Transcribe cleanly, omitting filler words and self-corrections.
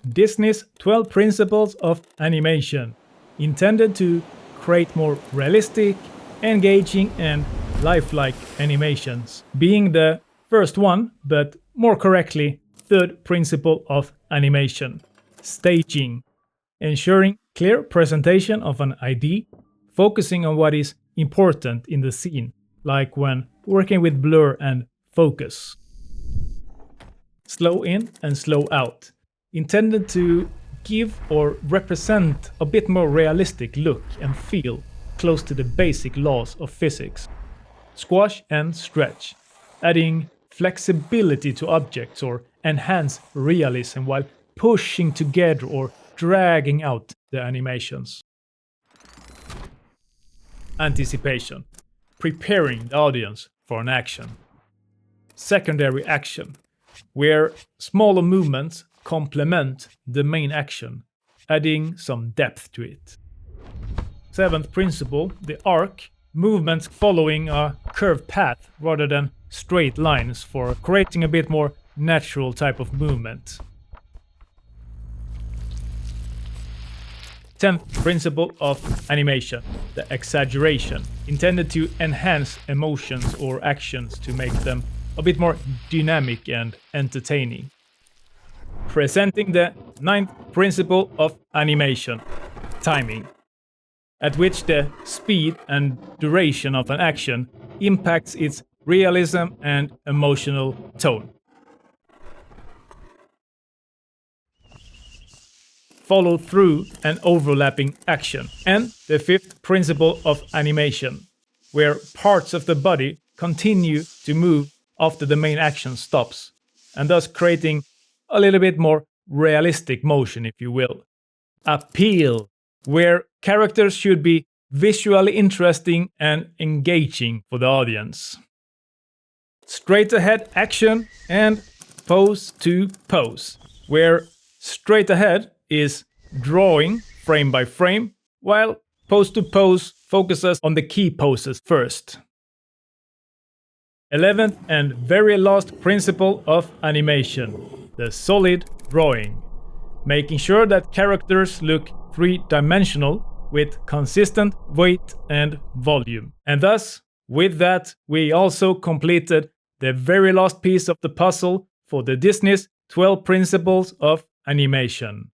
Disney's 12 Principles of Animation, intended to create more realistic, engaging, and lifelike animations, being the first one, but more correctly, third principle of animation: staging, ensuring clear presentation of an idea, focusing on what is important in the scene, like when working with blur and focus. Slow in and slow out, intended to give or represent a bit more realistic look and feel, close to the basic laws of physics. Squash and stretch, adding flexibility to objects or enhance realism while pushing together or dragging out the animations. Anticipation, preparing the audience for an action. Secondary action, where smaller movements complement the main action, adding some depth to it. Seventh principle, the arc, movements following a curved path rather than straight lines for creating a bit more natural type of movement. 10th principle of animation, the exaggeration, intended to enhance emotions or actions to make them a bit more dynamic and entertaining. Presenting the 9th principle of animation, timing, at which the speed and duration of an action impacts its realism and emotional tone. Follow through and overlapping action. And the 5th principle of animation, where parts of the body continue to move after the main action stops, and thus creating a little bit more realistic motion, if you will. Appeal, where characters should be visually interesting and engaging for the audience. Straight ahead action and pose to pose, where straight ahead is drawing frame by frame, while pose to pose focuses on the key poses first. 11th and very last principle of animation, the solid drawing, making sure that characters look three-dimensional with consistent weight and volume. And thus, with that, we also completed the very last piece of the puzzle for the Disney's 12 Principles of Animation.